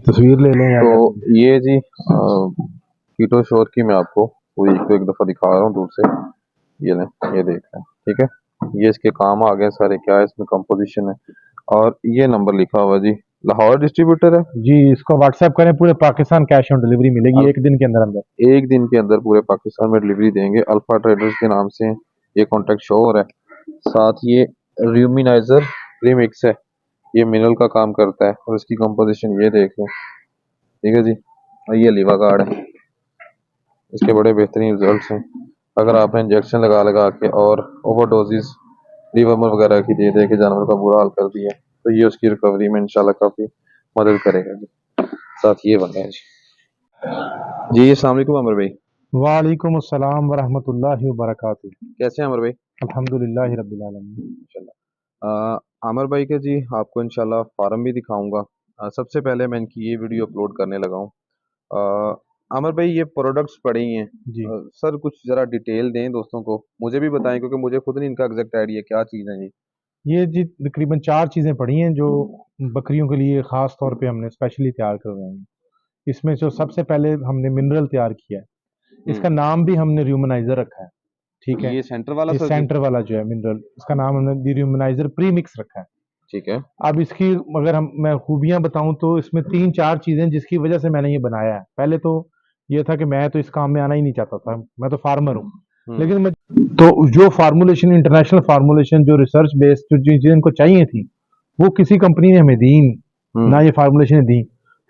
तस्वीर ले लें या तो ये जी कीटो श्योर की मैं आपको पूरी को एक दफ़ा दिखा रहा हूँ दूर से। ये लें, ये देख लें, ठीक है। ये इसके काम आ गए सारे, क्या है इसमें कंपोजिशन है। और ये नंबर लिखा हुआ जी, लाहौर डिस्ट्रीब्यूटर है। जी, इसको व्हाट्सएप करें, पूरे पाकिस्तान कैश ऑन डिलीवरी मिलेगी अल- एक दिन के अंदर अंदर। एक दिन के अंदर पूरे पाकिस्तान में डिलीवरी देंगे। अल्फा ट्रेडर्स के नाम से ये कॉन्टेक्ट शो हो रहा है। साथ ये र्यूमिनाइजर प्रीमिक्स है, ये मिनरल का काम करता है और इसकी कंपोजिशन ये देख लें, ठीक है जी। और ये लीवा गार्ड है, इसके बड़े बेहतरीन रिजल्ट्स हैं। अगर आपने इंजेक्शन लगा लगा के और ओवरडोजेस लीवर्मर वगैरह की दे दे के जानवर का बुरा हाल कर दिया, तो ये उसकी रिकवरी में इंशाल्लाह काफ़ी मदद करेगा जी। साथ ये बने हैं जी अस्सलाम वालेकुम अमर भाई। वालेकुम अस्सलाम वरहमतुल्लाहि वबरकातुहू। कैसे हैं अमर भाई? अल्हम्दुलिल्लाहि रब्बिल आलमीन। इंशाल्लाह आमिर भाई के जी आपको इंशाल्लाह फार्म भी दिखाऊंगा। सबसे पहले मैं इनकी ये वीडियो अपलोड करने लगा हूँ। आमिर भाई ये प्रोडक्ट्स पड़े ही हैं। जी, सर कुछ ज़रा डिटेल दें दोस्तों को, मुझे भी बताएं क्योंकि मुझे खुद नहीं इनका एग्जैक्ट आइडिया क्या चीज़ है जी। ये जी तकरीबन 4 चीज़ें पड़ी हैं जो बकरियों के लिए ख़ास तौर पे हमने स्पेशली तैयार करवाई हैं। इसमें जो सबसे पहले हमने मिनरल तैयार किया है, इसका हम्म, नाम भी हमने र्यूमनाइज़र रखा है, ठीक है? ये सेंटर वाला ये सर जी? सेंटर वाला जो है मिनरल, इसका नाम हमने र्यूमनाइज़र प्रीमिक्स रखा है। ठीक है। अब इसकी अगर मैं खूबियाँ बताऊँ तो इसमें 3-4 चीज़ें जिसकी वजह से मैंने ये बनाया है। पहले तो ये था कि मैं तो इस काम में आना ही नहीं चाहता था, मैं तो फार्मर हूँ। हम्म, लेकिन मैं तो जो फार्मूलेशन इंटरनेशनल फार्मूलेशन जो रिसर्च बेस्ड जो चीज़ें इनको चाहिए थी, वो किसी कंपनी ने हमें दी नहीं, ना हम्म, ये फार्मूलेशन दी।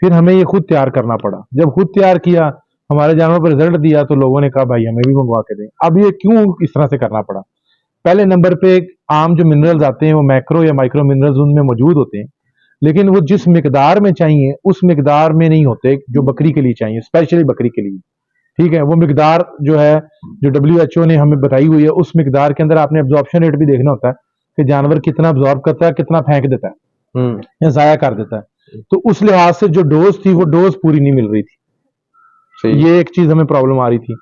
फिर हमें ये खुद तैयार करना पड़ा। जब खुद तैयार किया, हमारे जानवर पर रिजल्ट दिया तो लोगों ने कहा भाई हमें भी मंगवा के दें। अब ये क्यों इस तरह से करना पड़ा? पहले नंबर पे आम जो मिनरल्स आते हैं वो मैक्रो या माइक्रो मिनरल्स उनमें मौजूद होते हैं, लेकिन वो जिस मिकदार में चाहिए उस मिकदार में नहीं होते जो बकरी के लिए चाहिए, स्पेशली बकरी के लिए। ठीक है, वो मिकदार जो है, जो WHO ने हमें बताई हुई है, उस मिकदार के अंदर आपने एब्जॉर्प्शन रेट भी देखना होता है कि जानवर कितना एब्जॉर्ब करता है, कितना फेंक देता है हम्म, या जाया कर देता है। तो उस लिहाज से जो डोज थी वो डोज पूरी नहीं मिल रही थी। सही है। ये एक चीज हमें प्रॉब्लम आ रही थी,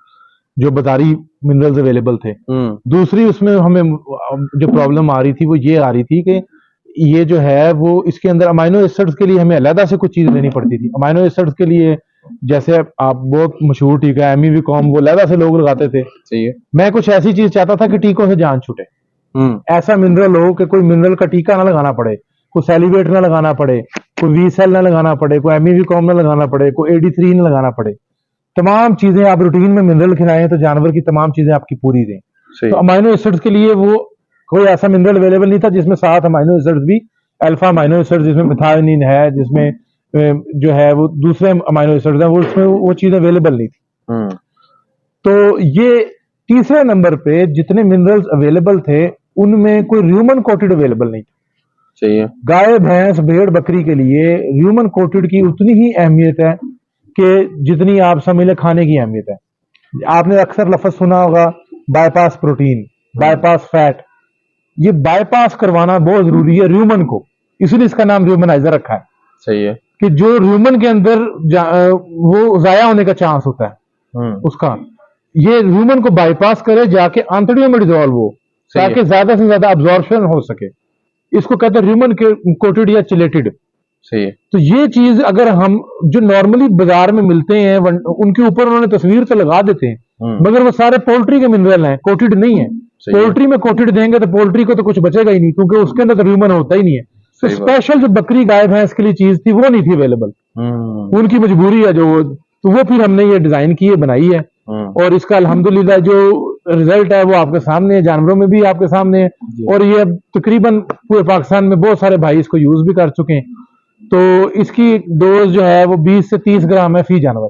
जो बाजारी मिनरल्स अवेलेबल थे। हम्म, दूसरी उसमें हमें जो प्रॉब्लम आ रही थी वो ये आ रही थी कि ये जो है वो इसके अंदर अमाइनो एसिड्स के लिए हमें अलहदा से कुछ चीज लेनी पड़ती थी। अमाइनो एसिड्स के लिए जैसे आप बहुत मशहूर टीका है एमिविकॉम, वो अलहदा से लोग लगाते थे। सही है। मैं कुछ ऐसी चीज चाहता था कि टीकों से जान छूटे, हम्म, ऐसा मिनरल हो कि कोई मिनरल का टीका ना लगाना पड़े, कोई सेलिवेट ना लगाना पड़े, कोई वी सेल ना लगाना पड़े, कोई एमिविकॉम ना लगाना पड़े, कोई AD3 ना लगाना पड़े। तमाम चीजें आप रूटीन में मिनरल खिलाएं तो जानवर की तमाम चीजें आपकी पूरी दें। सही तो है। अमाइनो एसिड्स के लिए वो कोई ऐसा मिनरल अवेलेबल नहीं था जिसमें 7 अमाइनो एसिड्स भी, अल्फा अमाइनो एसिड्स जिसमें मिथायोनिन है, जिसमें जो है वो दूसरे अमाइनो एसिड्स हैं, वो उसमें वो चीज़ अवेलेबल नहीं थी। हम्म, तो ये तीसरे नंबर पे जितने मिनरल्स अवेलेबल थे उनमें कोई ह्यूमन कोटेड अवेलेबल नहीं था। सही है। गाय भैंस भेड़ बकरी के लिए ह्यूमन कोटेड की उतनी ही अहमियत है कि जितनी आप समझ लें खाने की अहमियत है। आपने अक्सर लफ्ज सुना होगा बाईपास प्रोटीन, हम्म, बाईपास फैट। ये बाईपास करवाना बहुत जरूरी है र्यूमन को, इसलिए इसका नाम र्यूमनाइजर रखा है सही है। कि जो र्यूमन के अंदर वो जाया होने का चांस होता है हम्म, उसका, ये ह्यूमन को बाईपास करे, जाके आंतड़ियों में डिजोल्व हो, सही है। ताकि ज्यादा से ज्यादा अब्जॉर्प्शन हो सके। इसको कहते हैं ह्यूमन कोटेड या चिलेटेड। सही है। तो ये चीज अगर हम जो नॉर्मली बाजार में मिलते हैं उनके ऊपर उन्होंने तस्वीर तो लगा देते हैं, हम्म, मगर वो सारे पोल्ट्री के मिनरल हैं, कोटेड नहीं है। सही है। पोल्ट्री में कोटेड देंगे तो पोल्ट्री को तो कुछ बचेगा ही नहीं, क्योंकि उसके अंदर तो ह्यूमन होता ही नहीं है। तो सही बात। स्पेशल जो बकरी गाय भैंस के लिए चीज थी वो नहीं थी अवेलेबल, हम्म, उनकी मजबूरी है जो तो वो फिर हमने ये डिजाइन की है, बनाई है। हम्म, और इसका अल्हम्दुलिल्लाह जो रिजल्ट है वो आपके सामने है, जानवरों में भी आपके सामने है। जी, और ये अब तकरीबन पूरे पाकिस्तान में बहुत सारे भाई इसको यूज भी कर चुके हैं। तो इसकी डोज जो है वो 20 से 30 ग्राम है फी जानवर।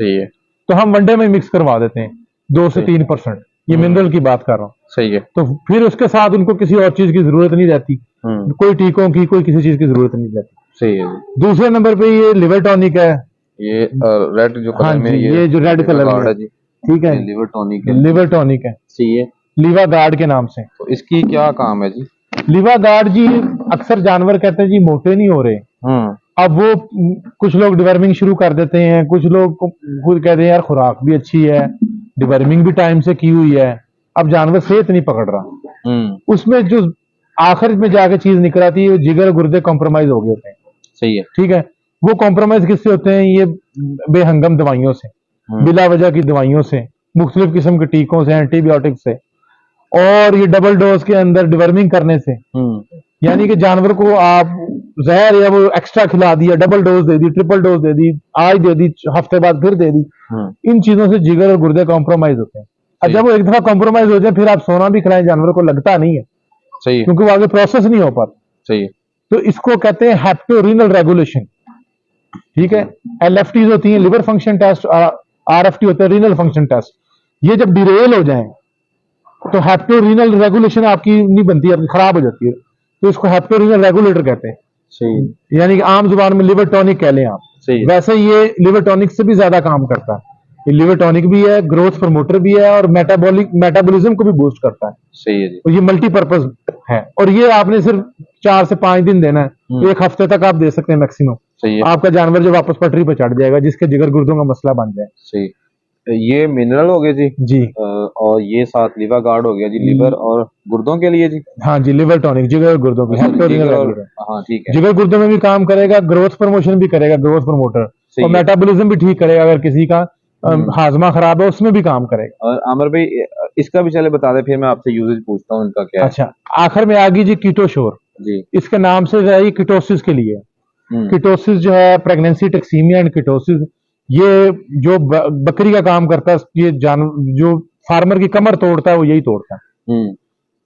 सही है। तो हम वनडे में मिक्स करवा देते हैं 2 से सही। 3%। ये हम्म, मिनरल की बात कर रहा हूँ। सही है। तो फिर उसके साथ उनको किसी और चीज की जरूरत नहीं रहती, हम्म, कोई टीकों की कोई किसी चीज की जरूरत नहीं रहती। सही है जी। दूसरे नंबर पे ये लिवर टॉनिक है। ये रेड जो हाँ कलर में जी, ये ये जो रेड लीवर कलर में गार्ड है, है जी, ठीक है, ये लीवर टॉनिक है। लिवर टॉनिक है, सही है। लीवा गार्ड के नाम से। तो इसकी क्या काम है जी? लीवा गार्ड जी, अक्सर जानवर कहते हैं जी मोटे नहीं हो रहे। हम्म, अब वो कुछ लोग डिवर्मिंग शुरू कर देते हैं, कुछ लोग खुद कहते हैं यार खुराक भी अच्छी है, डिवर्मिंग भी टाइम से की हुई है, अब जानवर सेहत नहीं पकड़ रहा। हम्म, उसमें जो आखिर में जाके चीज निकल आती है, जिगर गुर्दे कॉम्प्रोमाइज हो गए होते हैं। सही है। ठीक है, वो कॉम्प्रोमाइज किससे होते हैं? ये बेहंगम दवाइयों से, बिला वजह की दवाइयों से, मुख्तलिफ किस्म के टीकों से, एंटीबायोटिक से, और ये डबल डोज के अंदर डिवर्मिंग करने से। यानी कि जानवर को आप जहर या वो एक्स्ट्रा खिला दिया, डबल डोज दे दी, ट्रिपल डोज दे दी, आज दे दी, हफ्ते बाद फिर दे दी। इन चीजों से जिगर और गुर्दे कॉम्प्रोमाइज होते हैं। और जब वो एक दफा कॉम्प्रोमाइज हो जाए, फिर आप सोना भी खिलाएं, जानवर को लगता नहीं है, सही है, क्योंकि वो आगे प्रोसेस नहीं हो पाता। सही है, तो इसको कहते हैं हेप्टोरीनल रेगुलेशन। ठीक है, एलएफटी होती है लिवर फंक्शन टेस्ट, आरएफटी होता है रीनल फंक्शन टेस्ट। ये जब डिरेल हो जाए तो हेप्टोरीनल रेगुलेशन आपकी नहीं बनती, आपकी खराब हो जाती है, तो इसको हेप्टोरीनल रेगुलेटर कहते हैं। सही है, यानी कि आम जुबान में लिवर टॉनिक कह लें आप। सही है, वैसे ये लिवर टॉनिक से भी ज्यादा काम करता है। ये लिवर टॉनिक भी है, ग्रोथ प्रमोटर भी है, और मेटाबॉलिज्म को भी बूस्ट करता है। सही है जी, और ये मल्टीपर्पज है। और ये आपने सिर्फ 4 से 5 दिन देना है, 1 हफ्ते तक आप दे सकते हैं मैक्सिमम। सही है, आपका जानवर जो वापस पटरी पर चढ़ जाएगा, जिसके जिगर गुर्दों का मसला बन जाए। सही। ये मिनरल हो गए जी, जी और ये साथ लिवर गार्ड हो गया जी, लिवर और गुर्दों के लिए जी। हाँ जी, लिवर टॉनिक जिगर और गुर्दों की, जिगर और हाँ ठीक है, जिगर गुर्दों में भी काम करेगा, ग्रोथ प्रमोशन भी करेगा, ग्रोथ प्रमोटर, सही और है। मेटाबॉलिज्म भी ठीक करेगा। अगर किसी का हाजमा खराब है, उसमें भी काम करेगा। और आमिर भाई इसका भी चले बता दे, फिर मैं आपसे यूजेज पूछता हूँ इनका क्या है। अच्छा, आखिर में आ गई जी कीटोशोर। जी, इसके नाम से जो है ये कीटोसिस के लिए। कीटोसिस जो है प्रेगनेंसी टैक्सीमिया एंड कीटोसिस, ये जो बकरी का काम करता है, ये जो फार्मर की कमर तोड़ता है, वो यही तोड़ता है।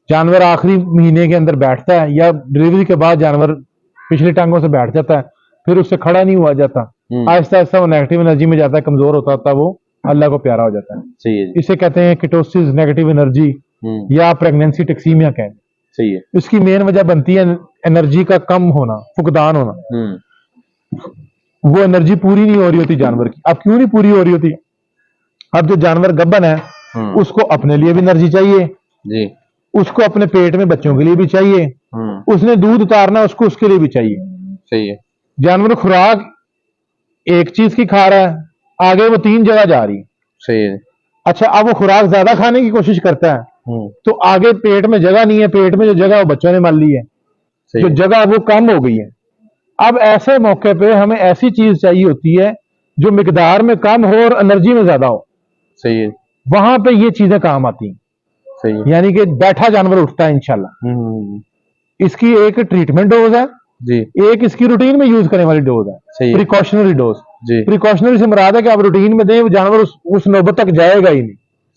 जानवर आखिरी महीने के अंदर बैठता है, या डिलीवरी के बाद जानवर पिछली टांगों से बैठ जाता है, फिर उससे खड़ा नहीं हुआ जाता, आहिस्ता आहिस्ता वो नेगेटिव एनर्जी में जाता है, कमजोर होता होता वो अल्लाह को प्यारा हो जाता है। सही है जी, इसे कहते हैं कीटोसिस, नेगेटिव एनर्जी, या प्रेगनेंसी टैक्सीमिया कहें। सही है, इसकी मेन वजह बनती है एनर्जी का कम होना, फुकदान होना। वो एनर्जी पूरी नहीं हो रही होती जानवर की। अब क्यों नहीं पूरी हो रही होती? अब जो जानवर गब्बन है, उसको अपने लिए भी एनर्जी चाहिए जी, उसको अपने पेट में बच्चों के लिए भी चाहिए, उसने दूध उतारना, उसको उसके लिए भी चाहिए। सही है, जानवर खुराक एक चीज की खा रहा है, आगे वो 3 जगह जा रही है। सही है, अच्छा, अब वो खुराक ज्यादा खाने की कोशिश करता है, तो आगे पेट में जगह नहीं है, पेट में जो जगह वो बच्चों ने मान ली है, सही जो है, जगह वो कम हो गई है। अब ऐसे मौके पे हमें ऐसी चीज चाहिए होती है जो मिकदार में कम हो और एनर्जी में ज्यादा हो। सही है, वहां पे ये चीजें काम आती हैं। सही है, यानी कि बैठा जानवर उठता है इंशाल्लाह। इसकी एक ट्रीटमेंट डोज है जी, एक इसकी रूटीन में यूज करने वाली डोज है, सही है, प्रिकॉशनरी डोज। जी, प्रिकॉशनरी से मुराद है कि आप रूटीन में दें, वो जानवर उस नौबत तक जाएगा ही नहीं।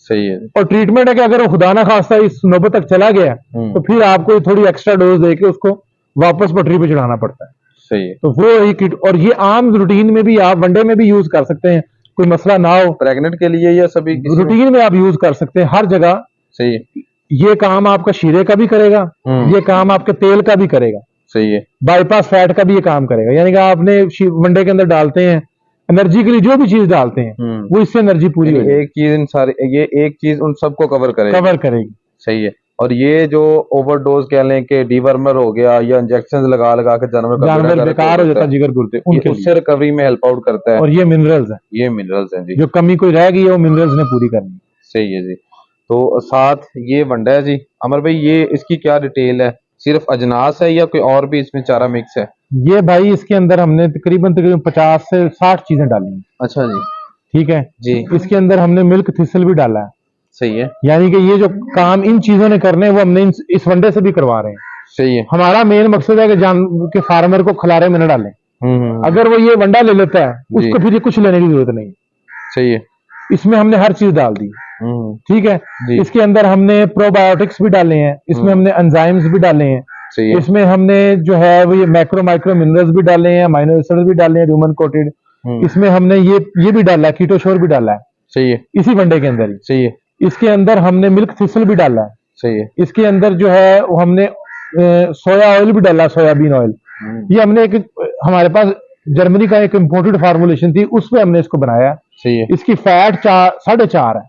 सही है, और ट्रीटमेंट है कि अगर वो खुदा ना खास्ता इस नौबत तक चला गया, तो फिर आपको थोड़ी एक्स्ट्रा डोज देके उसको वापस पटरी पे चढ़ाना पड़ता है। सही है। तो वो एक किट, और ये आम रूटीन में भी आप वनडे में भी यूज कर सकते हैं, कोई मसला ना हो। प्रेग्नेंट के लिए या सभी रूटीन में आप यूज कर सकते हैं हर जगह। सही है, ये काम आपका शीरे का भी करेगा, ये काम आपके तेल का भी करेगा, सही है, बाईपास फैट का भी ये काम करेगा। यानी कि आपने वनडे के अंदर डालते हैं एनर्जी के लिए, जो भी चीज डालते हैं वो इससे एनर्जी पूरी हो एक चीज इन सारे, ये एक चीज उन सबको कवर करेगी। सही है। और ये जो ओवरडोज कह लें कि डीवर्मर हो गया या इंजेक्शन लगा लगा के जानवर बेकार हो जाता है, जिगर गुर्दे, उनके उससे रिकवरी में हेल्प आउट करता है। और ये मिनरल्स है, ये मिनरल्स हैं जी, जो कमी कोई रह गई है वो मिनरल्स ने पूरी करनी है। सही है जी। तो साथ ये वंडा है जी। अमर भाई, ये इसकी क्या डिटेल है? सिर्फ अजनास है या कोई और भी इसमें चारा मिक्स है? ये भाई इसके अंदर हमने तकरीबन 50 से 60 चीजें डाली हैं। अच्छा जी, ठीक है जी। इसके अंदर हमने मिल्क थिसल भी डाला है। सही है, यानी कि ये जो काम इन चीजों ने करने हैं, वो हमने इस वनडे से भी करवा रहे हैं। सही है। हमारा मेन मकसद है कि के फार्मर को खलारे में न डालें। अगर वो ये वंडा ले लेता है, उसको फिर ये कुछ लेने की जरूरत नहीं। सही है, इसमें हमने हर चीज डाल दी। ठीक है, इसके अंदर हमने प्रोबायोटिक्स भी डाले हैं, इसमें हमने एंजाइम्स भी डाले हैं, सही है, इसमें हमने जो है वो ये मैक्रो माइक्रो मिनरल्स भी डाले हैं, अमाइनो एसिड्स भी डाले हैं, ह्यूमन कोटेड। इसमें हमने ये भी डाला है, कीटोशोर भी डाला है। सही है, इसी वनडे के अंदर ही। सही है, इसके अंदर हमने मिल्क थिसल भी डाला है। सही है, इसके अंदर जो है वो हमने सोया ऑयल भी डाला, सोयाबीन ऑयल। ये हमने हमारे पास जर्मनी का एक इम्पोर्टेड फार्मूलेशन थी, उसमें हमने इसको बनाया। सही है, इसकी फैट 4.5 है।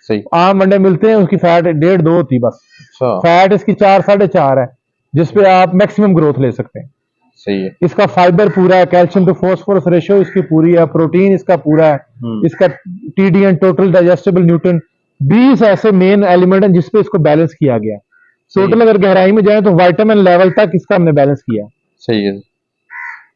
सही। आम वनडे मिलते हैं उसकी फैट 1.5-2 होती बस। फैट इसकी 4-4.5 है, जिसपे आप मैक्सिमम ग्रोथ ले सकते हैं। सही है। इसका फाइबर पूरा है, कैल्शियम टू फास्फोरस रेशियो इसकी पूरी है, प्रोटीन इसका पूरा है, इसका TDN टोटल डाइजेस्टेबल न्यूट्रन 20 ऐसे मेन एलिमेंट हैं जिसपे इसको बैलेंस किया गया। टोटल अगर गहराई में जाए तो विटामिन लेवल तक इसका हमने बैलेंस किया। सही है।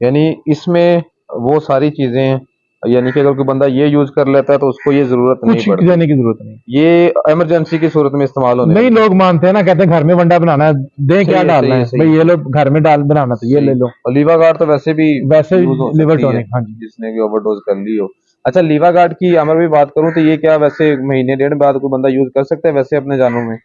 यानी इसमें वो सारी चीजें, यानी कि अगर कोई बंदा ये यूज कर लेता है तो उसको ये जरूरत नहीं कुछ पड़ती, जाने की जरूरत नहीं। ये इमरजेंसी की सूरत में इस्तेमाल होने नहीं वाली लोग मानते हैं ना, कहते हैं घर में वंडा बनाना है, दें क्या सही है डालना सही है है सही भाई, है ये लो घर में डाल बनाना तो ये सही। ले लो। और लीवा गार्ड तो वैसे भी वैसे यूज हो लिवर सकती है टॉनिक, हाँ जी। जिसने की ओवरडोज कर ली हो। अच्छा, लीवा गार्ड की अमर भी बात करूं तो ये क्या वैसे महीने डेढ़ बाद कोई बंदा यूज कर सकता है वैसे अपने जानवर में?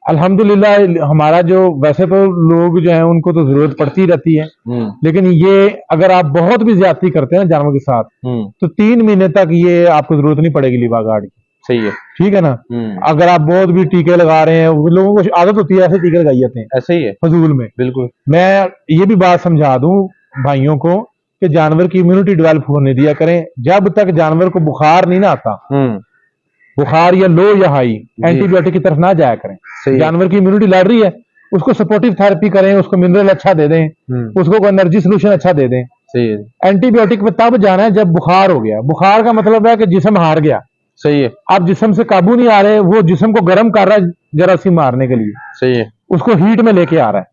अल्हम्दुलिल्लाह हमारा जो, वैसे तो लोग जो है उनको तो जरूरत पड़ती ही रहती है, हम्म लेकिन ये अगर आप बहुत भी ज्यादती करते हैं ना जानवर के साथ, हम्म तो 3 महीने तक ये आपको जरूरत नहीं पड़ेगी लीवा गार्ड की। सही है। ठीक है ना। हम्म, अगर आप बहुत भी टीके लगा रहे हैं, वो लोगों को आदत होती है ऐसे टीके लगाई जाते हैं ऐसे ही है, फजूल में। बिल्कुल। मैं ये भी बात समझा दूं भाइयों को कि जानवर की इम्यूनिटी डेवलप होने दिया करें, जब तक जानवर को बुखार नहीं ना आता, हम्म, बुखार या लो या हाई, जी एंटीबायोटिक की तरफ ना जाया करें। सही है। जानवर की इम्यूनिटी लड़ रही है, उसको सपोर्टिव थेरेपी करें, उसको मिनरल अच्छा दे दें, उसको कोई एनर्जी सोल्यूशन अच्छा दे दें। सही है एंटीबायोटिक पे तब जाना है जब बुखार हो गया। बुखार का मतलब है कि जिस्म हार गया, सही है आप जिस्म से काबू नहीं आ रहे, वो जिस्म को गर्म कर रहा है जरासीम मारने के लिए, सही है उसको हीट में लेके आ रहा है,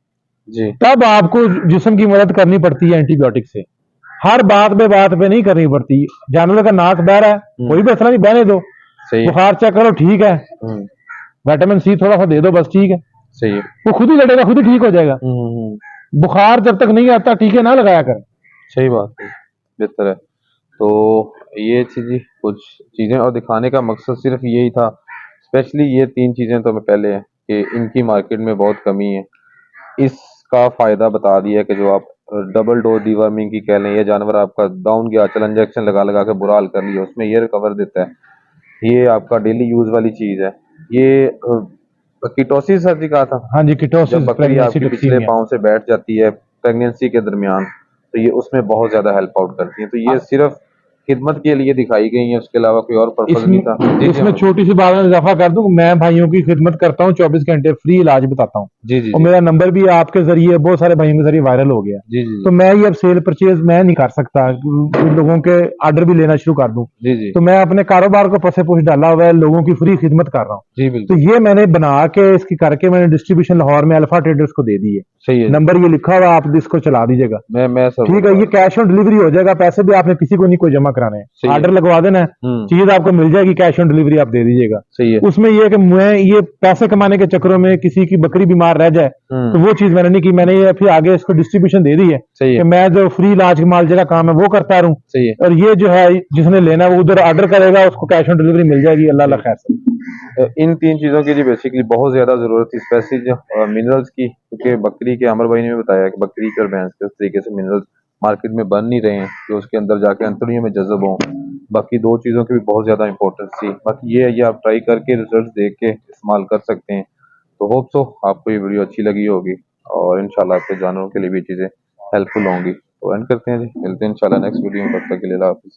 जी। तब आपको जिस्म की मदद करनी पड़ती है एंटीबायोटिक से। हर बात पे नहीं करनी पड़ती। जानवर का नाक बह रहा है, कोई भी असर नहीं, बहने दो। सही है। बुखार चेक करो, ठीक है, हम्म, विटामिन सी थोड़ा सा दे दो, बस ठीक है, सही है। वो खुद ही लड़ेगा, खुद ही ठीक हो जाएगा। बुखार जब तक नहीं आता टीके ना लगाया करें। सही बात है, बेहतर है। तो ये थी जी कुछ चीजें, और दिखाने का मकसद सिर्फ यही था। स्पेशली ये तीन चीजें तो मैं पहले है कि इनकी मार्केट में बहुत कमी है, इसका फायदा बता दिया कि जो आप डबल डोज डीवर्मिंग की कह लें, या जानवर आपका डाउन गया, चल इंजेक्शन लगा लगा के बुरा हाल कर लिया, उसमें ये रिकवर देता है। ये आपका डेली यूज वाली चीज है। ये कीटोसिस सर जी कहा था, हाँ जी, जब किटोसिस बकरी प्रेगनेंसी आपकी पिछले टॉक्सीमिया। पाँव से बैठ जाती है प्रेगनेंसी के दरमियान, तो ये उसमें बहुत ज्यादा हेल्प आउट करती है। तो ये सिर्फ खिदमत के लिए दिखाई गई है, उसके अलावा कोई और पर्पज नहीं था। जी इसमें जी इसमें अहमद छोटी सी बात में इजाफा कर दूं, मैं भाइयों की खिदमत करता हूँ 24 घंटे, फ्री इलाज बताता हूँ। जी जी और जी मेरा नंबर भी आपके जरिए, बहुत सारे भाइयों के जरिए वायरल हो गया। जी जी तो मैं ये अब सेल परचेज मैं नहीं कर सकता, लोगों के ऑर्डर भी लेना शुरू कर दूं। जी जी तो मैं अपने कारोबार को पसे पोष डाला हुआ है, लोगों की फ्री खिदमत कर रहा हूँ। जी तो बिल्कुल ये मैंने बना के इसकी करके मैंने डिस्ट्रीब्यूशन लाहौर में अल्फा ट्रेडर्स को दे दी है। सही है जी। नंबर ये लिखा हुआ, आप इसको चला दीजिएगा। मैं सब ठीक है, ये कैश ऑन डिलीवरी हो जाएगा, पैसे भी आपने किसी को नहीं कोई जमा कराने हैं, सही है। ऑर्डर लगवा देना है, चीज आपको मिल जाएगी, कैश ऑन डिलीवरी आप दे दीजिएगा। सही है। उसमें ये है कि मैं ये पैसे कमाने के चक्करों में किसी की बकरी बीमार रह जाए, तो वो चीज मैंने नहीं की। मैंने ये फिर आगे इसको डिस्ट्रीब्यूशन दे दी है सही है कि मैं जो फ्री इलाज मालजे का काम है वो करता रहूं, सही है और ये जो है जिसने लेना है वो उधर ऑर्डर करेगा, उसको कैश ऑन डिलीवरी मिल जाएगी। अल्लाह सही। खैर से। इन तीन चीजों की जी बेसिकली बहुत ज्यादा जरूरत थी, स्पेशली मिनरल्स की, क्योंकि बकरी के अमर भाई ने भी बताया कि बकरी के और भैंस के उस तरीके से मिनरल्स मार्केट में बन नहीं रहे हैं कि उसके अंदर जाके अंतड़ियों में जज्ब हों। बाकी दो चीज़ों की भी बहुत ज़्यादा इंपॉर्टेंस थी। बाकी ये है, ये आप ट्राई करके रिजल्ट देख के इस्तेमाल कर सकते हैं। तो होप सो आपको ये वीडियो अच्छी लगी होगी, और इंशाल्लाह आपके जानवरों के लिए भी चीज़ें हेल्पफुल होंगी। तो एंड करते हैं जी, मिलते हैं इंशाल्लाह नेक्स्ट वीडियो में, तब तक के लिए अल्लाह हाफिज़।